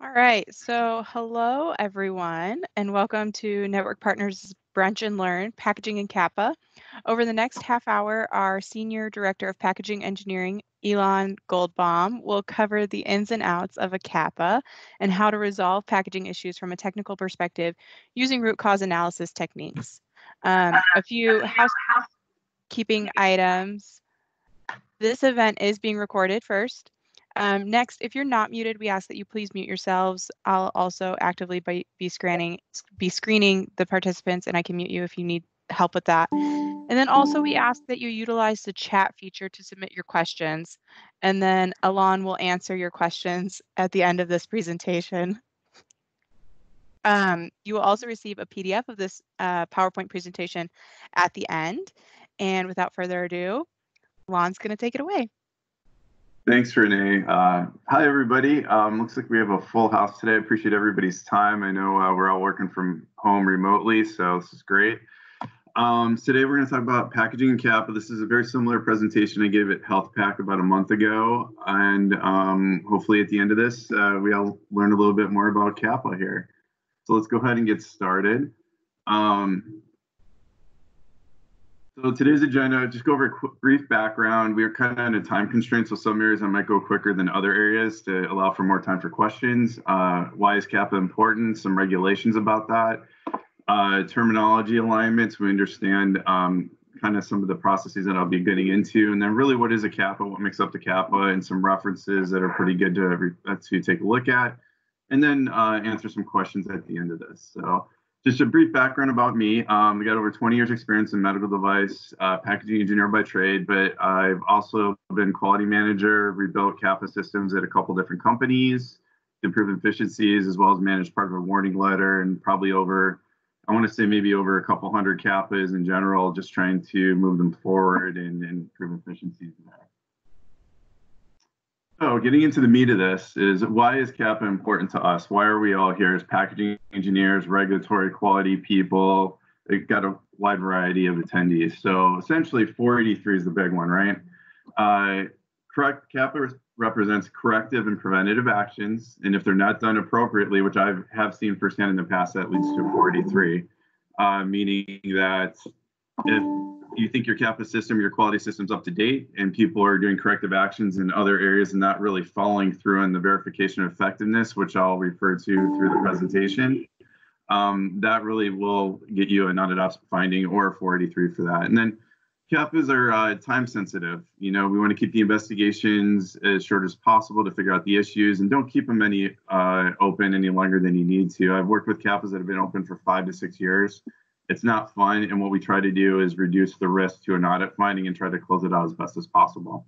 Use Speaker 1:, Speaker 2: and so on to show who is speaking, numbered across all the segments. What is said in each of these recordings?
Speaker 1: All right, so hello everyone, and welcome to Network Partners Brunch and Learn, Packaging and CAPA. Over the next half hour, our Senior Director of Packaging Engineering, Elon Goldbaum, will cover the ins and outs of a CAPA and how to resolve packaging issues from a technical perspective using root cause analysis techniques. A few housekeeping items. This event is being recorded first. Next, if you're not muted, we ask that you please mute yourselves. I'll also actively be screening the participants, and I can mute you if you need help with that. And then also we ask that you utilize the chat feature to submit your questions. And then Alon will answer your questions at the end of this presentation. You will also receive a PDF of this PowerPoint presentation at the end. And without further ado, Alon's going to take it away.
Speaker 2: Thanks, Renee. Hi, everybody. Looks like we have a full house today. I appreciate everybody's time. I know we're all working from home remotely, so this is great. Today we're going to talk about packaging and CAPA. This is a very similar presentation I gave at Health Pack about a month ago, and hopefully at the end of this, we all learn a little bit more about CAPA here. So let's go ahead and get started. So today's agenda, just go over a brief background. We are kind of on a time constraint, so some areas I might go quicker than other areas to allow for more time for questions. Why is CAPA important? Some regulations about that. Terminology alignments, we understand kind of some of the processes that I'll be getting into. And then really what is a CAPA, what makes up the CAPA, and some references that are pretty good to take a look at. And then answer some questions at the end of this. So just a brief background about me. I got over 20 years experience in medical device, packaging engineer by trade, but I've also been quality manager, rebuilt CAPA systems at a couple different companies, improved efficiencies, as well as managed part of a warning letter, and probably over, I want to say maybe over a couple hundred CAPAs in general, just trying to move them forward and improve efficiencies there. So getting into the meat of this is, why is CAPA important to us? Why are we all here as packaging engineers, regulatory quality people? They've got a wide variety of attendees. So essentially 483 is the big one, right? CAPA represents corrective and preventative actions. And if they're not done appropriately, which I have seen firsthand in the past, that leads to 483, meaning that if you think your CAPA system, your quality system's up to date, and people are doing corrective actions in other areas and not really following through on the verification of effectiveness, which I'll refer to through the presentation, that really will get you a non-adoption finding or a 483 for that. And then CAPAs are time sensitive. You know, we want to keep the investigations as short as possible to figure out the issues, and don't keep them open any longer than you need to. I've worked with CAPAs that have been open for 5 to 6 years. It's not fun, and what we try to do is reduce the risk to an audit finding and try to close it out as best as possible.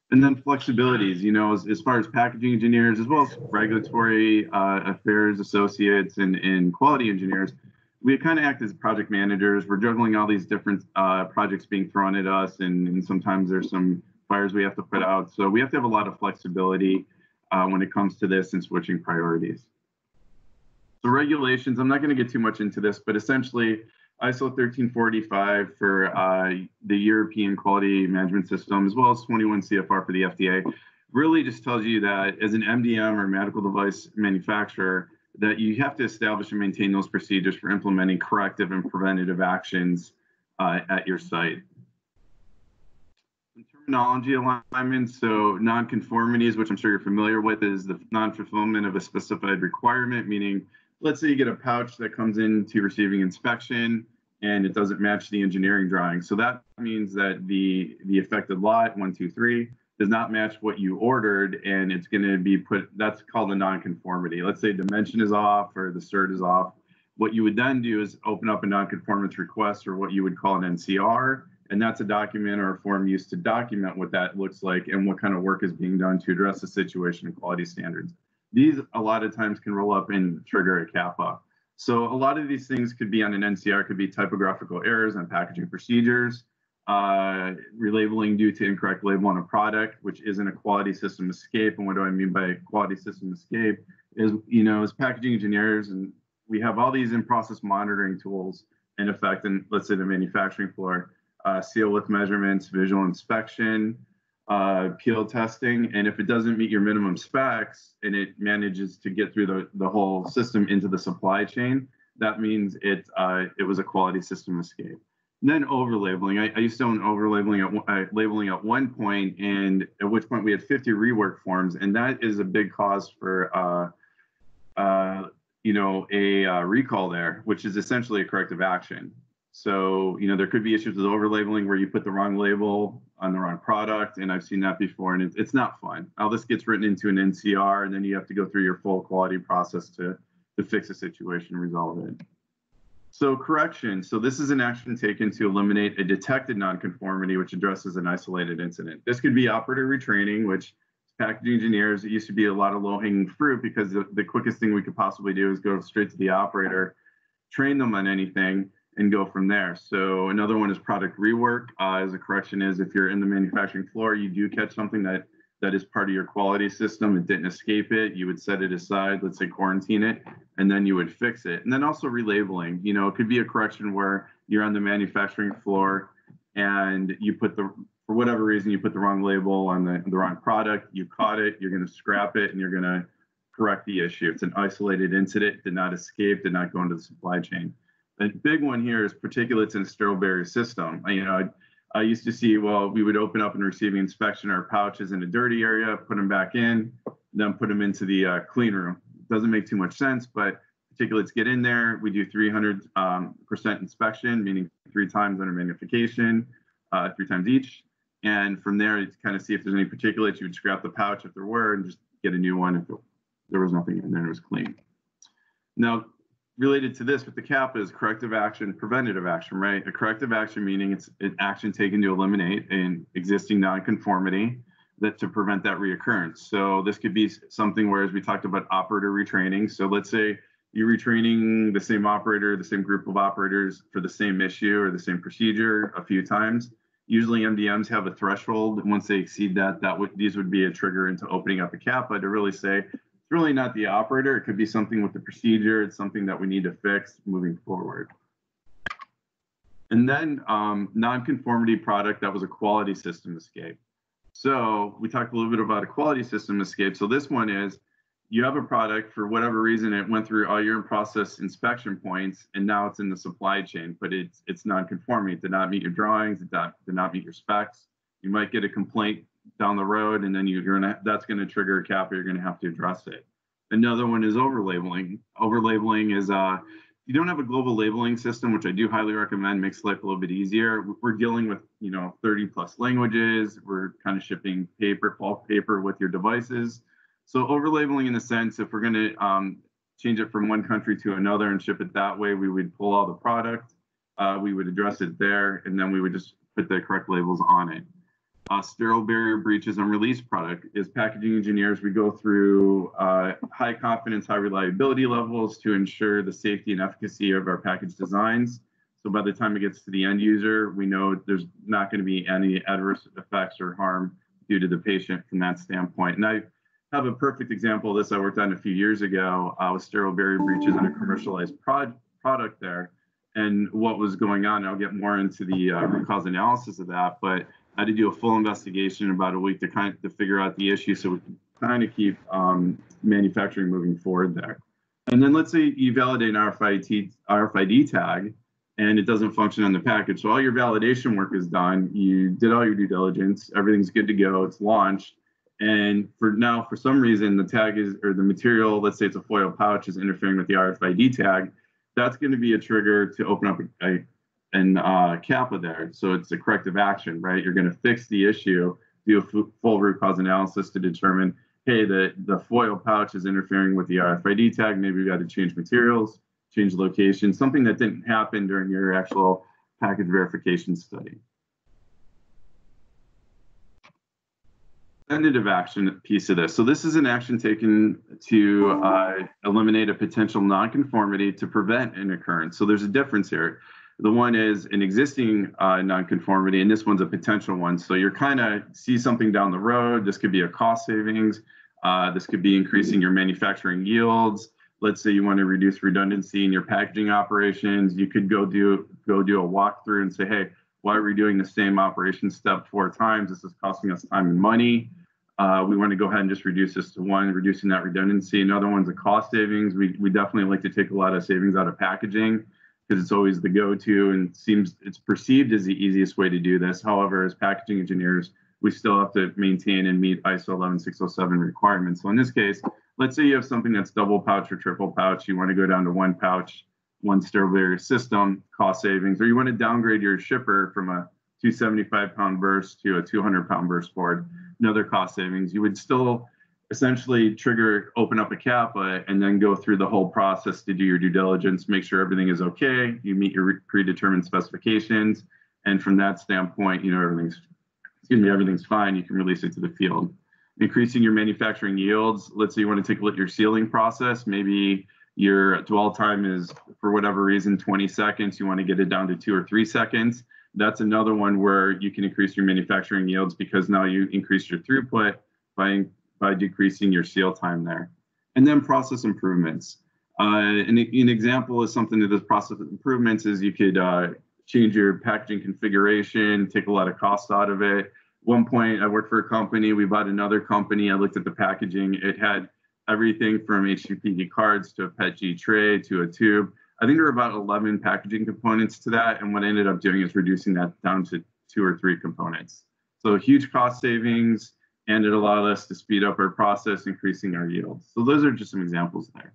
Speaker 2: And then flexibilities, you know, as far as packaging engineers, as well as regulatory affairs associates and quality engineers, we kind of act as project managers. We're juggling all these different projects being thrown at us, and sometimes there's some fires we have to put out. So we have to have a lot of flexibility when it comes to this and switching priorities. So regulations, I'm not going to get too much into this, but essentially, ISO 1345 for the European Quality Management System, as well as 21 CFR for the FDA, really just tells you that as an MDM or medical device manufacturer, that you have to establish and maintain those procedures for implementing corrective and preventative actions at your site. In terminology alignments, so nonconformities, which I'm sure you're familiar with, is the non-fulfillment of a specified requirement, meaning let's say you get a pouch that comes into receiving inspection and it doesn't match the engineering drawing. So that means that the affected lot, 1, 2, 3, does not match what you ordered, and it's going to be put, that's called a nonconformity. Let's say dimension is off or the cert is off. What you would then do is open up a nonconformance request, or what you would call an NCR, and that's a document or a form used to document what that looks like and what kind of work is being done to address the situation and quality standards. These a lot of times can roll up and trigger a CAPA. So a lot of these things could be on an NCR, could be typographical errors on packaging procedures, relabeling due to incorrect label on a product, which isn't a quality system escape. And what do I mean by quality system escape is, you know, as packaging engineers, and we have all these in-process monitoring tools in effect, and let's say the manufacturing floor, seal width measurements, visual inspection, peel testing. And if it doesn't meet your minimum specs and it manages to get through the whole system into the supply chain, that means it was a quality system escape. And then over-labeling. I used to own over-labeling labeling at one point, and at which point we had 50 rework forms, and that is a big cause for a recall there, which is essentially a corrective action. So, there could be issues with over-labeling where you put the wrong label on the wrong product, and I've seen that before, and it's not fun. All this gets written into an NCR, and then you have to go through your full quality process to fix a situation and resolve it. So correction. So this is an action taken to eliminate a detected nonconformity, which addresses an isolated incident. This could be operator retraining, which packaging engineers, it used to be a lot of low-hanging fruit because the quickest thing we could possibly do is go straight to the operator, train them on anything, and go from there. So another one is product rework. As a correction is if you're in the manufacturing floor, you do catch something that is part of your quality system, it didn't escape it, you would set it aside, let's say quarantine it, and then you would fix it. And then also relabeling. It could be a correction where you're on the manufacturing floor and you put for whatever reason, you put the wrong label on the wrong product, you caught it, you're gonna scrap it, and you're gonna correct the issue. It's an isolated incident, did not escape, did not go into the supply chain. The big one here is particulates in a sterile barrier system. I used to see, we would open up and receiving inspection our pouches in a dirty area, put them back in, then put them into the clean room. Doesn't make too much sense, but particulates get in there. We do 300% inspection, meaning 3 times under magnification, 3 times each. And from there, you kind of see if there's any particulates. You would scrap the pouch if there were and just get a new one if there was nothing in there and it was clean. Now, related to this with the CAPA is corrective action, preventative action, right? A corrective action meaning it's an action taken to eliminate an existing nonconformity to prevent that reoccurrence. So this could be something where, as we talked about, operator retraining. So let's say you're retraining the same operator, the same group of operators for the same issue or the same procedure a few times. Usually MDMs have a threshold, and once they exceed that, these would be a trigger into opening up a CAPA to really say, it's really not the operator. It could be something with the procedure. It's something that we need to fix moving forward. And then nonconformity product that was a quality system escape. So we talked a little bit about a quality system escape. So this one is you have a product, for whatever reason, it went through all your in-process inspection points, and now it's in the supply chain, but it's non-conforming. It did not meet your drawings. It did not meet your specs. You might get a complaint down the road, and then that's going to trigger a CAPA. You're going to have to address it. Another one is over-labeling. Over-labeling is you don't have a global labeling system, which I do highly recommend, makes life a little bit easier. We're dealing with 30 plus languages. We're kind of shipping bulk paper with your devices. So over-labeling in the sense, if we're going to change it from one country to another and ship it that way, we would pull all the product, we would address it there, and then we would just put the correct labels on it. Sterile barrier breaches on release product. As packaging engineers, we go through high confidence, high reliability levels to ensure the safety and efficacy of our package designs. So by the time it gets to the end user, we know there's not going to be any adverse effects or harm due to the patient from that standpoint. And I have a perfect example of this I worked on a few years ago with sterile barrier breaches on a commercialized product there. And what was going on, I'll get more into the root cause analysis of that, but I had to do a full investigation in about a week to figure out the issue so we can kind of keep manufacturing moving forward there. And then let's say you validate an RFID tag and it doesn't function on the package. So all your validation work is done. You did all your due diligence. Everything's good to go. It's launched. And for some reason, the tag or the material, let's say it's a foil pouch, is interfering with the RFID tag. That's going to be a trigger to open up and CAPA there. So it's a corrective action, right? You're going to fix the issue, do a full root cause analysis to determine, hey, the foil pouch is interfering with the RFID tag. Maybe we got to change materials, change location, something that didn't happen during your actual package verification study. Preventative action piece of this. So this is an action taken to eliminate a potential nonconformity to prevent an occurrence. So there's a difference here. The one is an existing nonconformity, and this one's a potential one. So you're kind of see something down the road. This could be a cost savings. This could be increasing your manufacturing yields. Let's say you want to reduce redundancy in your packaging operations. You could go do a walkthrough and say, hey, Why are we doing the same operation step 4 times? This is costing us time and money. We want to go ahead and just reduce this to 1, reducing that redundancy. Another one's a cost savings. We definitely like to take a lot of savings out of packaging because it's always the go-to and it's perceived as the easiest way to do this. However, as packaging engineers, we still have to maintain and meet ISO 11607 requirements. So in this case, let's say you have something that's double pouch or triple pouch. You want to go down to 1 pouch, 1 sterile barrier system, cost savings, or you want to downgrade your shipper from a 275-pound burst to a 200-pound burst board, another cost savings. You would still essentially open up a CAPA and then go through the whole process to do your due diligence, make sure everything is okay, you meet your predetermined specifications, and from that standpoint, everything's fine, you can release it to the field. Increasing your manufacturing yields. Let's say you want to take a look at your sealing process. Maybe your dwell time is, for whatever reason, 20 seconds. You want to get it down to 2 or 3 seconds. That's another one where you can increase your manufacturing yields because now you increase your throughput by decreasing your seal time there. And then process improvements. An example is something that this process improvements is you could change your packaging configuration, take a lot of cost out of it. One point, I worked for a company, we bought another company, I looked at the packaging, it had everything from HDPE cards to a PETG tray to a tube. I think there were about 11 packaging components to that, and what I ended up doing is reducing that down to 2 or 3 components. So huge cost savings, and it allowed us to speed up our process, increasing our yields. So those are just some examples there.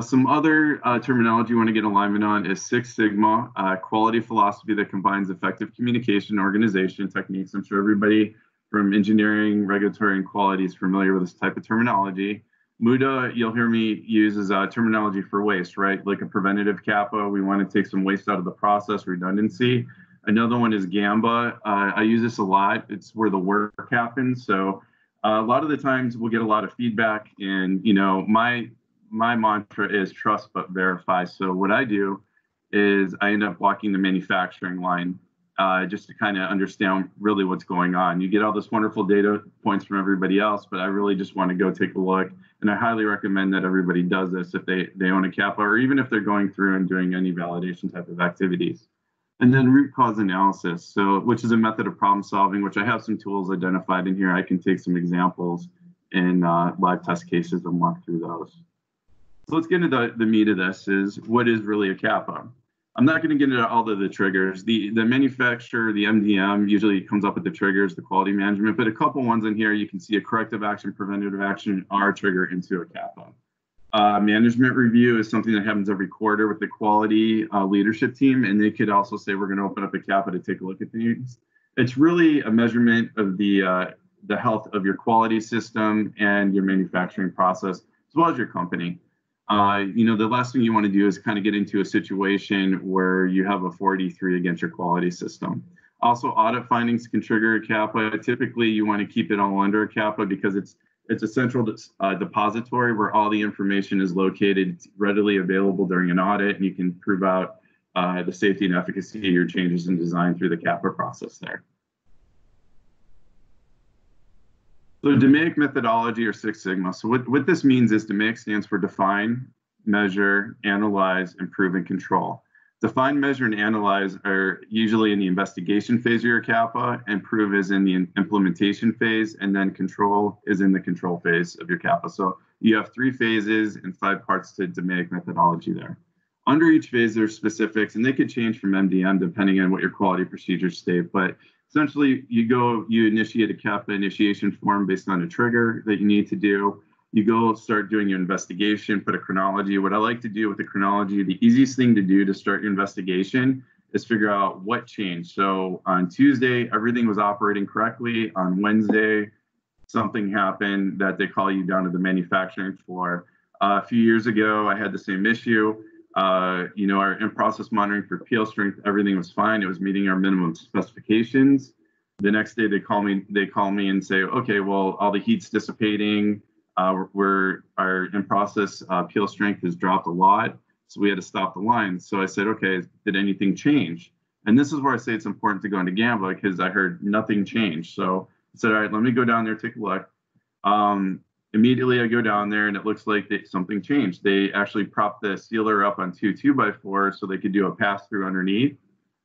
Speaker 2: Some other terminology you want to get alignment on is Six Sigma, quality philosophy that combines effective communication, organization techniques. I'm sure everybody from engineering, regulatory, and quality is familiar with this type of terminology. MUDA, you'll hear me use as terminology for waste, right? Like a preventative CAPA, we want to take some waste out of the process, redundancy. Another one is GAMBA. I use this a lot. It's where the work happens. So a lot of the times we'll get a lot of feedback, and my mantra is trust but verify. So what I do is I end up walking the manufacturing line just to kind of understand really what's going on. You get all this wonderful data points from everybody else, but I really just want to go take a look. And I highly recommend that everybody does this if they own a CAPA, or even if they're going through and doing any validation type of activities. And then root cause analysis, which is a method of problem solving, which I have some tools identified in here. I can take some examples in live test cases and walk through those. So let's get into the meat of this, is what is really a CAPA? I'm not going to get into all of the triggers. The manufacturer, the MDM, usually comes up with the triggers, the quality management, but a couple ones in here, you can see a corrective action, preventative action are trigger into a CAPA. Management review is something that happens every quarter with the quality leadership team, and they could also say, we're going to open up a CAPA to take a look at things. It's really a measurement of the health of your quality system and your manufacturing process, as well as your company. The last thing you want to do is kind of get into a situation where you have a 483 against your quality system. Also, audit findings can trigger a CAPA. Typically, you want to keep it all under a CAPA because it's a central depository where all the information is located. It's readily available during an audit, and you can prove out the safety and efficacy of your changes in design through the CAPA process there. So DMAIC methodology, or Six Sigma. So what this means is DMAIC stands for define, measure, analyze, improve, and control. Define, measure, and analyze are usually in the investigation phase of your CAPA, improve is in the implementation phase, and then control is in the control phase of your CAPA. So you have 3 phases and 5 parts to DMAIC methodology there. Under each phase, there's specifics, and they could change from MDM depending on what your quality procedures state. But essentially, you initiate a CAPA initiation form based on a trigger that you need to do. You go start doing your investigation, put a chronology. What I like to do with the chronology, the easiest thing to do to start your investigation is figure out what changed. So on Tuesday, everything was operating correctly. On Wednesday, something happened that they call you down to the manufacturing floor. A few years ago, I had the same issue. Our in-process monitoring for peel strength, everything was fine. It was meeting our minimum specifications. The next day, they call me and say, okay, well, all the heat's dissipating. Our in-process peel strength has dropped a lot, so we had to stop the line. So I said, okay, did anything change? And this is where I say it's important to go into GAMBA, because I heard nothing changed. So I said, all right, let me go down there, take a look. Immediately I go down there and it looks like something changed. They actually propped the sealer up on 2 2x4 so they could do a pass through underneath.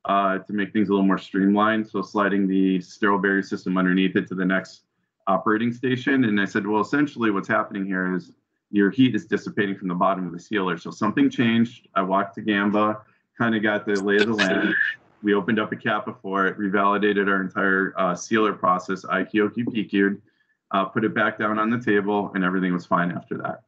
Speaker 2: to make things a little more streamlined. So sliding the sterile barrier system underneath it to the next operating station. And I said, well, essentially what's happening here is your heat is dissipating from the bottom of the sealer. So something changed. I walked to Gamba, kind of got the lay of the land. We opened up a CAPA for it, revalidated our entire sealer process, IQOQ, PQ'd, put it back down on the table, and everything was fine after that.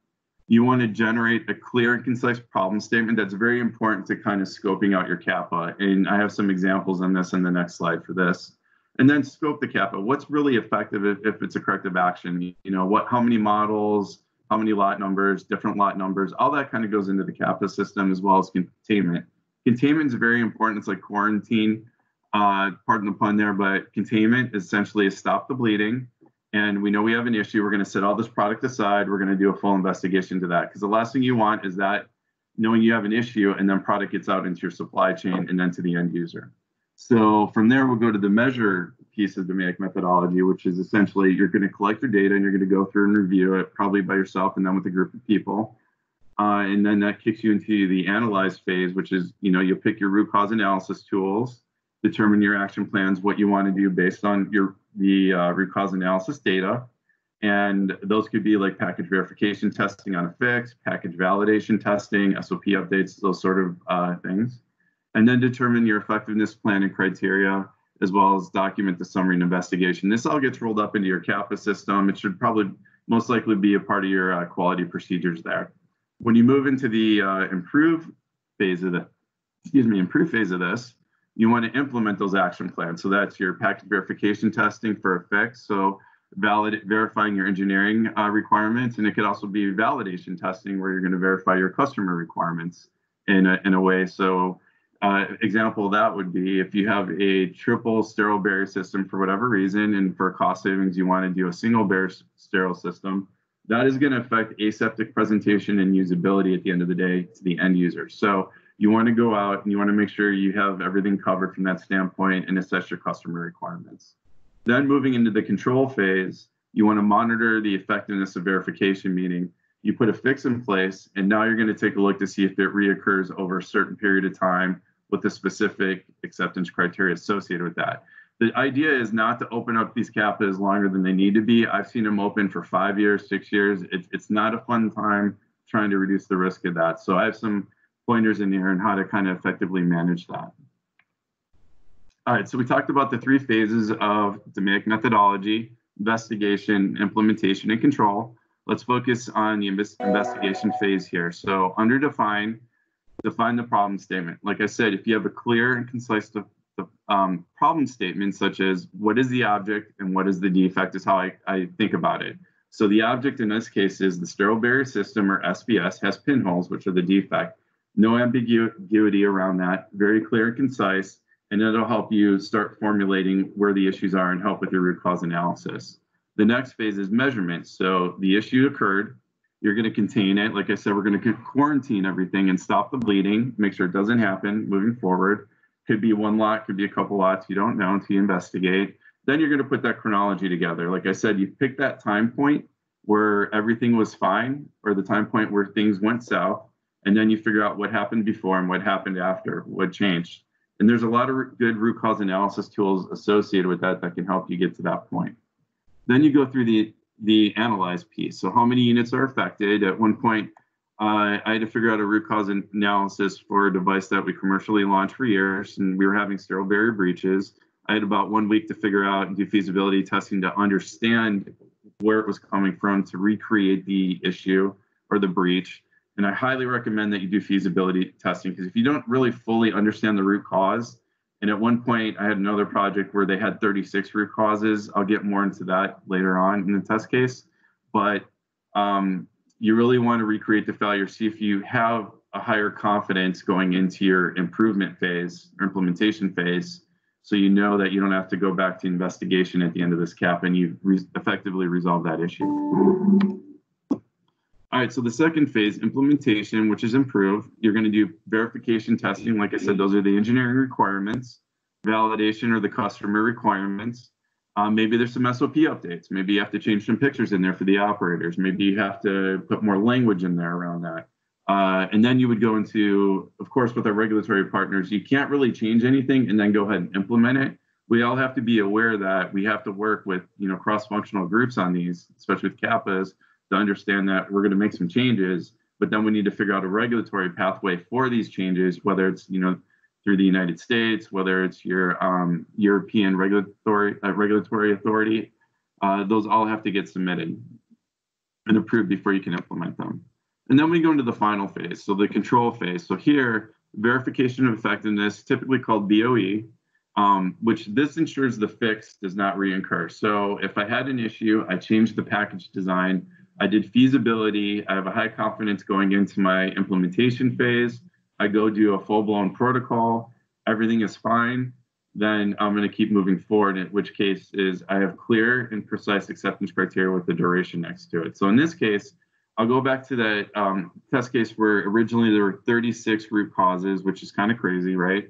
Speaker 2: You want to generate a clear and concise problem statement. That's very important to kind of scoping out your CAPA. And I have some examples on this in the next slide for this. And then scope the CAPA. What's really effective if it's a corrective action? You know, how many models, how many lot numbers, different lot numbers, all that kind of goes into the CAPA system, as well as containment. Containment is very important. It's like quarantine, pardon the pun there, but containment essentially is stop the bleeding. And we know we have an issue. We're going to set all this product aside. We're going to do a full investigation to that. Because the last thing you want is that knowing you have an issue and then product gets out into your supply chain and then to the end user. So from there, we'll go to the measure piece of the DMAIC methodology, which is essentially you're going to collect your data and you're going to go through and review it, probably by yourself and then with a group of people. And then that kicks you into the analyze phase, which is, you know, you'll pick your root cause analysis tools, determine your action plans, what you want to do based on the root cause analysis data. And those could be like package verification testing on a fix, package validation testing, SOP updates, those sort of things. And then determine your effectiveness plan and criteria, as well as document the summary and investigation. This all gets rolled up into your CAPA system. It should probably most likely be a part of your quality procedures there. When you move into the improve phase of this, you want to implement those action plans. So that's your package verification testing for a fix. So verifying your engineering requirements, and it could also be validation testing where you're going to verify your customer requirements in a way. So example of that would be if you have a triple sterile barrier system for whatever reason, and for cost savings, you want to do a single barrier sterile system, that is going to affect aseptic presentation and usability at the end of the day to the end user. So you want to go out and you want to make sure you have everything covered from that standpoint and assess your customer requirements. Then moving into the control phase, you want to monitor the effectiveness of verification, meaning you put a fix in place and now you're going to take a look to see if it reoccurs over a certain period of time with the specific acceptance criteria associated with that. The idea is not to open up these CAPAs longer than they need to be. I've seen them open for 5 years, 6 years. It's not a fun time trying to reduce the risk of that. So I have some pointers in here on how to kind of effectively manage that. All right, so we talked about the 3 phases of DMAIC methodology: investigation, implementation, and control. Let's focus on the investigation phase here. So under define the problem statement. Like I said, if you have a clear and concise problem statement, such as what is the object and what is the defect, is how I think about it. So the object in this case is the sterile barrier system, or SBS, has pinholes, which are the defect. No ambiguity around that, very clear and concise, and it'll help you start formulating where the issues are and help with your root cause analysis. The next phase is measurement. So the issue occurred, you're going to contain it. Like I said, we're going to quarantine everything and stop the bleeding, make sure it doesn't happen moving forward. Could be one lot, could be a couple lots, you don't know until you investigate. Then you're going to put that chronology together. Like I said, you pick that time point where everything was fine, or the time point where things went south, and then you figure out what happened before and what happened after, what changed. And there's a lot of good root cause analysis tools associated with that can help you get to that point. Then you go through the analyze piece. So how many units are affected? At one point, I had to figure out a root cause analysis for a device that we commercially launched for years, and we were having sterile barrier breaches. I had about 1 week to figure out and do feasibility testing to understand where it was coming from to recreate the issue or the breach. And I highly recommend that you do feasibility testing, because if you don't really fully understand the root cause, and at one point I had another project where they had 36 root causes. I'll get more into that later on in the test case, but you really want to recreate the failure, see if you have a higher confidence going into your improvement phase or implementation phase, so you know that you don't have to go back to investigation at the end of this CAP and you've effectively resolved that issue. All right, so the second phase, implementation, which is improve. You're going to do verification testing. Like I said, those are the engineering requirements. Validation are the customer requirements. Maybe there's some SOP updates. Maybe you have to change some pictures in there for the operators. Maybe you have to put more language in there around that. And then you would go into, of course, with our regulatory partners, you can't really change anything and then go ahead and implement it. We all have to be aware that we have to work with, cross-functional groups on these, especially with CAPAs, to understand that we're going to make some changes, but then we need to figure out a regulatory pathway for these changes, whether it's, through the United States, whether it's your European regulatory authority. Those all have to get submitted and approved before you can implement them. And then we go into the final phase, so the control phase. So here, verification of effectiveness, typically called BOE, which this ensures the fix does not reoccur. So if I had an issue, I changed the package design, I did feasibility, I have a high confidence going into my implementation phase, I go do a full-blown protocol, everything is fine, then I'm going to keep moving forward, in which case is I have clear and precise acceptance criteria with the duration next to it. So in this case, I'll go back to that test case where originally there were 36 root causes, which is kind of crazy, right?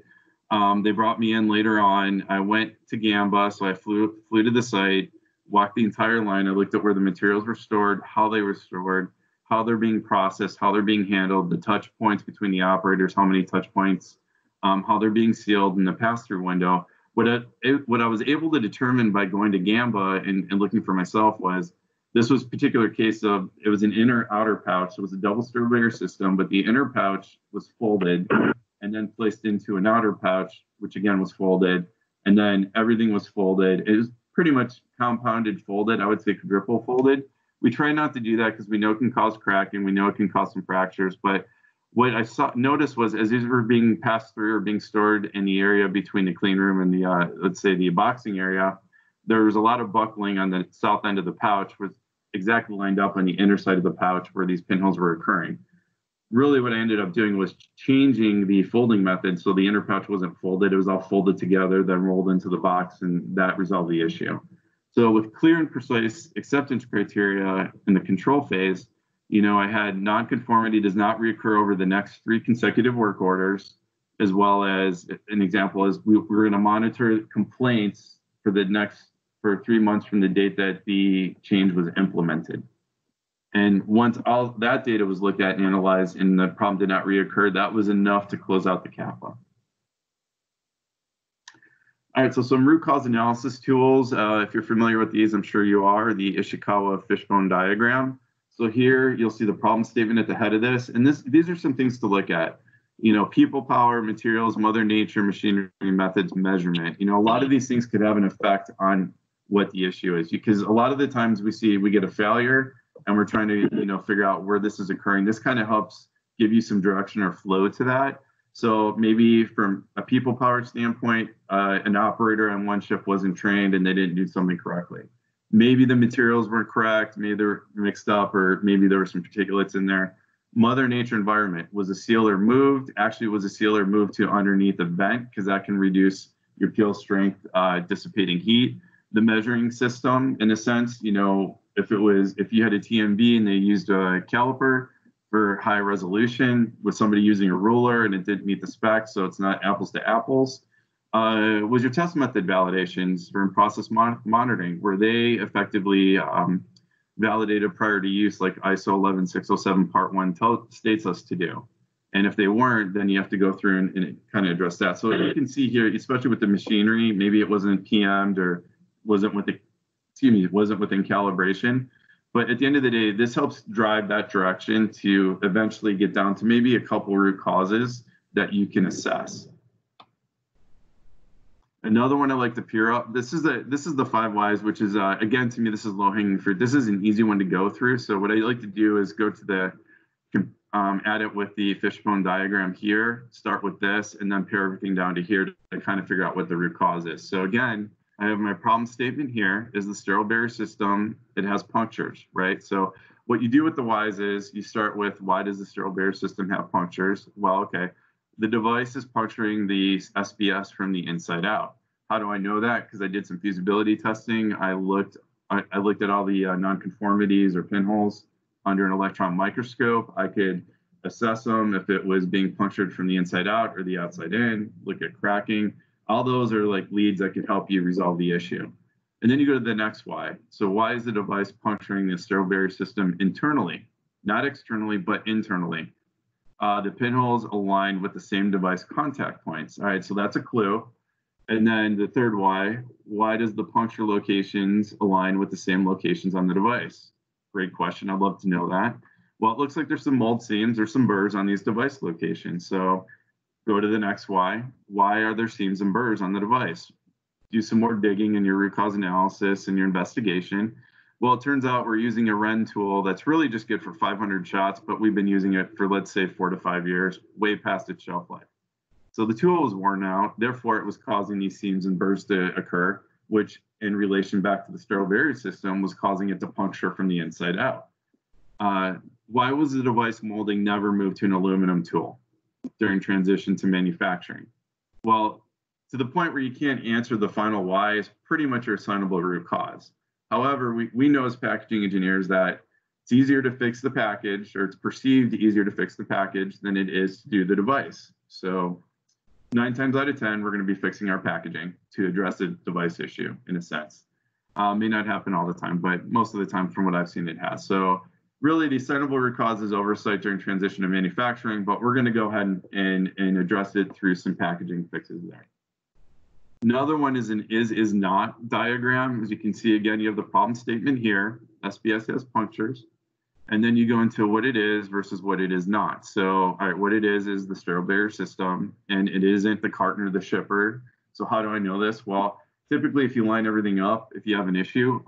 Speaker 2: They brought me in later on. I went to Gamba, so I flew to the site, walked the entire line. I looked at where the materials were stored, how they were stored, how they're being processed, how they're being handled, the touch points between the operators, how many touch points, how they're being sealed in the pass-through window. What I was able to determine by going to Gamba and looking for myself was this was a particular case of, it was an inner outer pouch. It was a double stir system, but the inner pouch was folded and then placed into an outer pouch, which again was folded, and then everything was folded. It was pretty much compounded folded. I would say quadruple folded. We try not to do that because we know it can cause cracking. We know it can cause some fractures, but what I noticed was as these were being passed through or being stored in the area between the clean room and the, let's say the boxing area, there was a lot of buckling on the south end of the pouch, was exactly lined up on the inner side of the pouch where these pinholes were occurring. Really what I ended up doing was changing the folding method so the inner pouch wasn't folded. It was all folded together, then rolled into the box, and that resolved the issue. So with clear and precise acceptance criteria in the control phase, I had nonconformity does not reoccur over the next 3 consecutive work orders, as well as an example is we're going to monitor complaints for 3 months from the date that the change was implemented. And once all that data was looked at and analyzed and the problem did not reoccur, that was enough to close out the CAPA. All right, so some root cause analysis tools. If you're familiar with these, I'm sure you are, the Ishikawa fishbone diagram. So here you'll see the problem statement at the head of this. And these are some things to look at. People power, materials, mother nature, machinery, methods, measurement. A lot of these things could have an effect on what the issue is, because a lot of the times we get a failure and we're trying to, figure out where this is occurring. This kind of helps give you some direction or flow to that. So maybe from a people power standpoint, an operator on one shift wasn't trained and they didn't do something correctly. Maybe the materials weren't correct, maybe they were mixed up, or maybe there were some particulates in there. Mother nature environment, was a sealer moved? Actually, was a sealer moved to underneath a vent, because that can reduce your peel strength, dissipating heat. The measuring system, in a sense, if you had a TMB and they used a caliper for high resolution, with somebody using a ruler and it didn't meet the specs, so it's not apples to apples. Was your test method validations for process monitoring, were they effectively validated prior to use, like ISO 11607 Part 1 states us to do? And if they weren't, then you have to go through and kind of address that. So you can see here, especially with the machinery, maybe it wasn't PM'd or wasn't within calibration. But at the end of the day, this helps drive that direction to eventually get down to maybe a couple root causes that you can assess. Another one I like to peer up. This is the 5 whys, which is again, to me, this is low hanging fruit. This is an easy one to go through. So what I like to do is go to the add it with the fishbone diagram here, start with this, and then pare everything down to here to kind of figure out what the root cause is. So again, I have my problem statement here is the sterile barrier system. It has punctures, right? So what you do with the whys is you start with, why does the sterile barrier system have punctures? Well, okay, the device is puncturing the SBS from the inside out. How do I know that? Because I did some feasibility testing. I looked at all the nonconformities or pinholes under an electron microscope. I could assess them if it was being punctured from the inside out or the outside in, look at cracking. All those are like leads that could help you resolve the issue. And then you go to the next why. So why is the device puncturing the sterile barrier system internally? Not externally, but internally. The pinholes align with the same device contact points. All right, so that's a clue. And then the third why does the puncture locations align with the same locations on the device? Great question. I'd love to know that. Well, it looks like there's some mold seams or some burrs on these device locations. So go to the next why. Why are there seams and burrs on the device? Do some more digging in your root cause analysis and your investigation. Well, it turns out we're using a Ren tool that's really just good for 500 shots, but we've been using it for, let's say, 4 to 5 years, way past its shelf life. So the tool was worn out, therefore it was causing these seams and burrs to occur, which in relation back to the sterile barrier system was causing it to puncture from the inside out. Why was the device molding never moved to an aluminum tool during transition to manufacturing? Well, to the point where you can't answer the final why is pretty much your assignable root cause. However, we know as packaging engineers that it's easier to fix the package, or it's perceived easier to fix the package than it is to do the device. So 9 times out of 10, we're going to be fixing our packaging to address a device issue in a sense. May not happen all the time, but most of the time from what I've seen, it has. So really the assignable root cause is oversight during transition to manufacturing, but we're going to go ahead and address it through some packaging fixes there. Another one is an is not diagram. As you can see, again, you have the problem statement here. SBS has punctures. And then you go into what it is versus what it is not. So, all right, what it is the sterile barrier system, and it isn't the carton or the shipper. So how do I know this? Well, typically, if you line everything up, if you have an issue,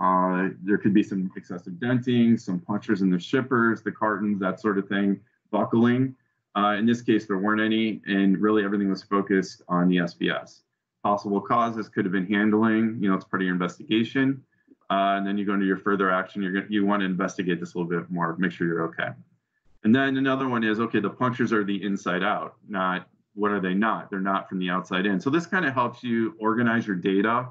Speaker 2: there could be some excessive denting, some punctures in the shippers, the cartons, that sort of thing, buckling. In this case, there weren't any, and really everything was focused on the SBS. Possible causes could have been handling, it's part of your investigation. And then you go into your further action. You want to investigate this a little bit more, make sure you're okay. And then another one is, okay, the punctures are the inside out, not what are they not? They're not from the outside in. So this kind of helps you organize your data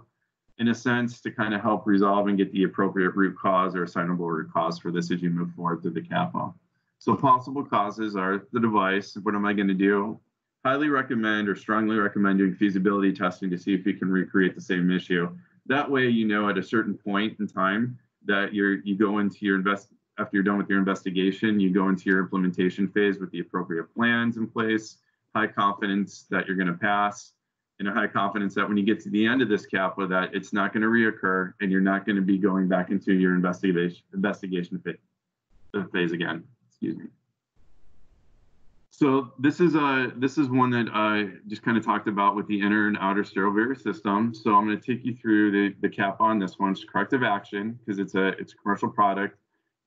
Speaker 2: in a sense to kind of help resolve and get the appropriate root cause or assignable root cause for this as you move forward through the CAPA. So possible causes are the device. What am I going to do? Highly recommend or strongly recommend doing feasibility testing to see if you can recreate the same issue. That way, at a certain point in time that you go into your after you're done with your investigation, you go into your implementation phase with the appropriate plans in place, high confidence that you're going to pass, and a high confidence that when you get to the end of this CAPA that it's not going to reoccur and you're not going to be going back into your investigation phase again. Excuse me. So this is one that I just kind of talked about with the inner and outer sterile barrier system. So I'm going to take you through the CAPA on this one. It's corrective action because it's a commercial product.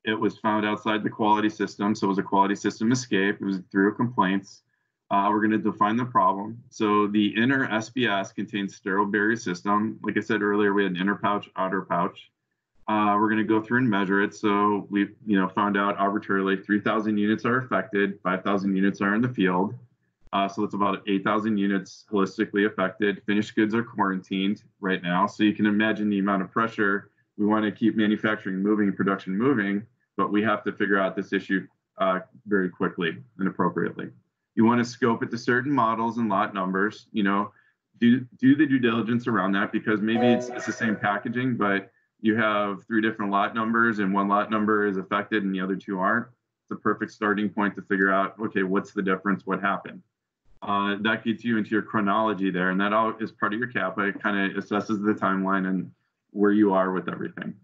Speaker 2: It was found outside the quality system, so it was a quality system escape. It was through complaints. We're going to define the problem. So the inner SBS contains sterile barrier system. Like I said earlier, we had an inner pouch, outer pouch. We're going to go through and measure it. So we, found out arbitrarily 3,000 units are affected, 5,000 units are in the field. So it's about 8,000 units holistically affected. Finished goods are quarantined right now. So you can imagine the amount of pressure. We want to keep manufacturing moving and production moving, but we have to figure out this issue very quickly and appropriately. You want to scope it to certain models and lot numbers, do the due diligence around that because maybe it's the same packaging, but you have 3 different lot numbers and one lot number is affected and the other 2 aren't. It's a perfect starting point to figure out, okay, what's the difference? What happened? That gets you into your chronology there. And that all is part of your CAPA. It kind of assesses the timeline and where you are with everything.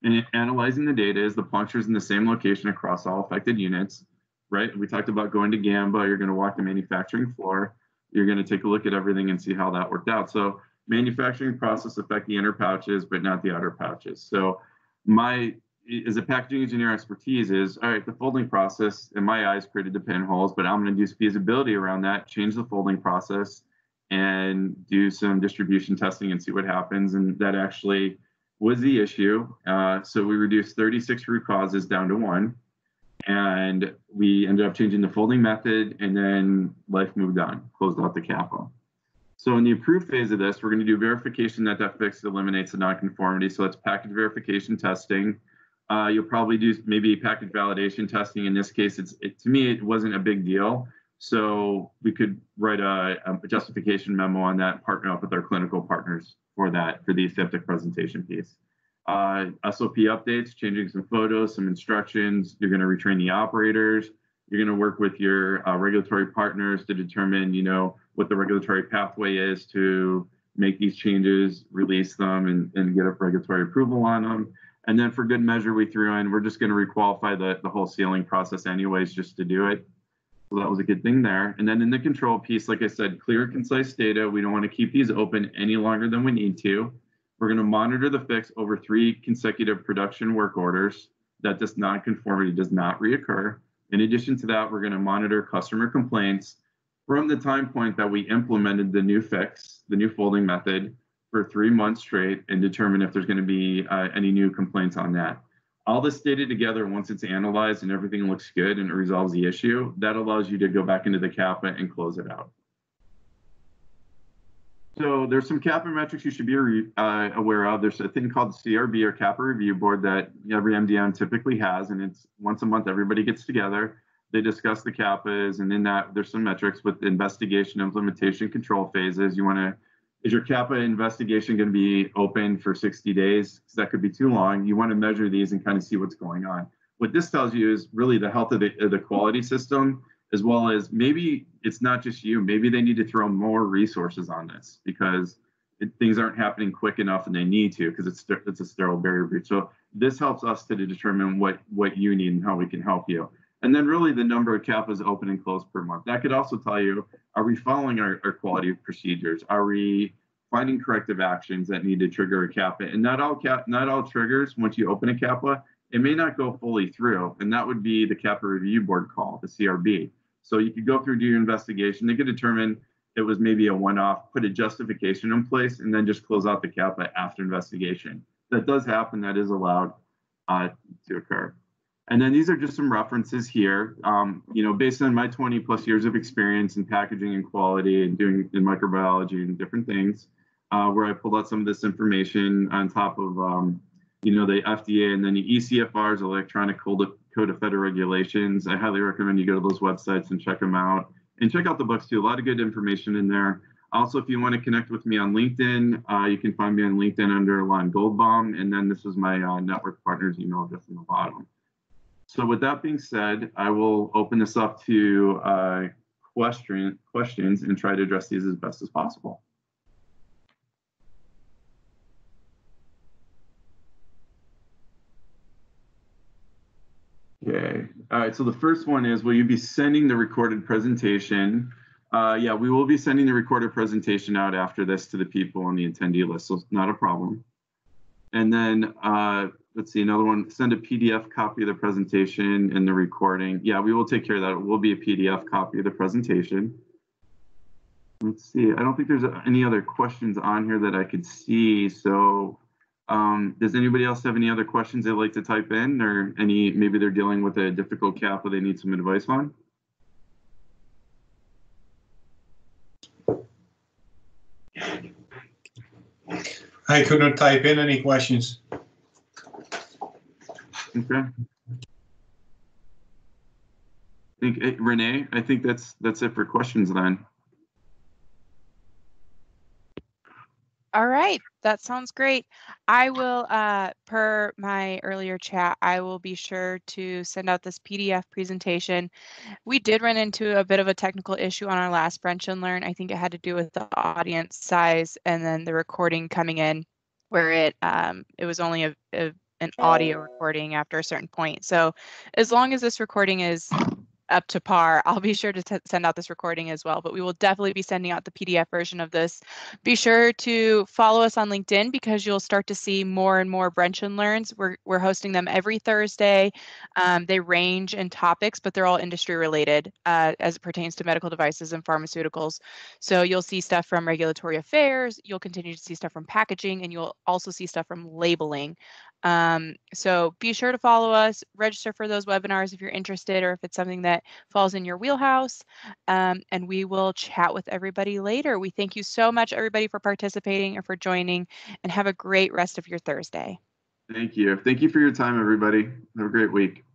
Speaker 2: And analyzing the data is the punctures in the same location across all affected units, right? We talked about going to GAMBA. You're going to walk the manufacturing floor. You're going to take a look at everything and see how that worked out. So manufacturing process affect the inner pouches, but not the outer pouches. So as a packaging engineer expertise is, all right, the folding process in my eyes created the pinholes, but I'm going to do feasibility around that, change the folding process and do some distribution testing and see what happens. And that actually was the issue. So we reduced 36 root causes down to 1. And we ended up changing the folding method and then life moved on, closed out the CAPA. So in the approved phase of this, we're going to do verification that fix eliminates the nonconformity. So it's package verification testing. You'll probably do maybe package validation testing. In this case, to me, it wasn't a big deal. So we could write a justification memo on that, partner up with our clinical partners for the aseptic presentation piece. SOP updates, changing some photos, some instructions. You're going to retrain the operators. You're going to work with your regulatory partners to determine, what the regulatory pathway is to make these changes, release them, and get a regulatory approval on them. And then for good measure, we threw in, we're just going to requalify the whole sealing process anyways, just to do it. So that was a good thing there. And then in the control piece, like I said, clear, concise data. We don't want to keep these open any longer than we need to. We're going to monitor the fix over 3 consecutive production work orders that this nonconformity does not reoccur. In addition to that, we're going to monitor customer complaints from the time point that we implemented the new fix, the new folding method, for 3 months straight, and determine if there's going to be any new complaints on that. All this data together, once it's analyzed and everything looks good and it resolves the issue, that allows you to go back into the CAPA and close it out. So there's some CAPA metrics you should be aware of. There's a thing called the CRB, or CAPA Review Board, that every MDM typically has, and it's once a month everybody gets together. They discuss the CAPAs, and in that there's some metrics with investigation, implementation, control phases. Is your CAPA investigation going to be open for 60 days? Because that could be too long. You want to measure these and kind of see what's going on. What this tells you is really the health of the quality system, as well as maybe it's not just you. Maybe they need to throw more resources on this because things aren't happening quick enough, and they need to, because it's a sterile barrier breach. So this helps us to determine what you need and how we can help you. And then really the number of CAPAs open and closed per month. That could also tell you, are we following our quality procedures? Are we finding corrective actions that need to trigger a CAPA? And not all triggers, once you open a CAPA, it may not go fully through. And that would be the CAPA Review Board call, the CRB. So you could go through, do your investigation. They could determine it was maybe a one-off, put a justification in place, and then just close out the CAPA after investigation. That does happen. That is allowed to occur. And then these are just some references here. Based on my 20 plus years of experience in packaging and quality and doing in microbiology and different things, where I pulled out some of this information on top of, the FDA and then the ECFR's, Electronic Code of Federal Regulations. I highly recommend you go to those websites and check them out. And check out the books too. A lot of good information in there. Also, if you want to connect with me on LinkedIn, you can find me on LinkedIn under Elon Goldbaum. And then this is my network partner's email address in the bottom. So with that being said, I will open this up to questions and try to address these as best as possible. Okay. All right. So the first one is, will you be sending the recorded presentation? Yeah, we will be sending the recorded presentation out after this to the people on the attendee list, so it's not a problem. And then let's see, another one, send a PDF copy of the presentation and the recording. Yeah, we will take care of that. It will be a PDF copy of the presentation. Let's see, I don't think there's any other questions on here that I could see. So does anybody else have any other questions they'd like to type in, or maybe they're dealing with a difficult CAPA they need some advice on?
Speaker 3: I couldn't type in any questions.
Speaker 2: Okay. Renee, I think that's it for questions then.
Speaker 1: All right, that sounds great. I will, per my earlier chat, I will be sure to send out this PDF presentation. We did run into a bit of a technical issue on our last Brunch and Learn. I think it had to do with the audience size and then the recording coming in, where it was only an audio recording after a certain point. So as long as this recording is up to par, I'll be sure to send out this recording as well, but we will definitely be sending out the PDF version of this. Be sure to follow us on LinkedIn, because you'll start to see more and more Brunch and Learns. We're hosting them every Thursday. They range in topics, but they're all industry related as it pertains to medical devices and pharmaceuticals. So you'll see stuff from regulatory affairs, you'll continue to see stuff from packaging, and you'll also see stuff from labeling. So be sure to follow us, register for those webinars if you're interested, or if it's something that falls in your wheelhouse, and we will chat with everybody later. We thank you so much, everybody, for participating and for joining, and have a great rest of your Thursday.
Speaker 2: Thank you. Thank you for your time, everybody. Have a great week.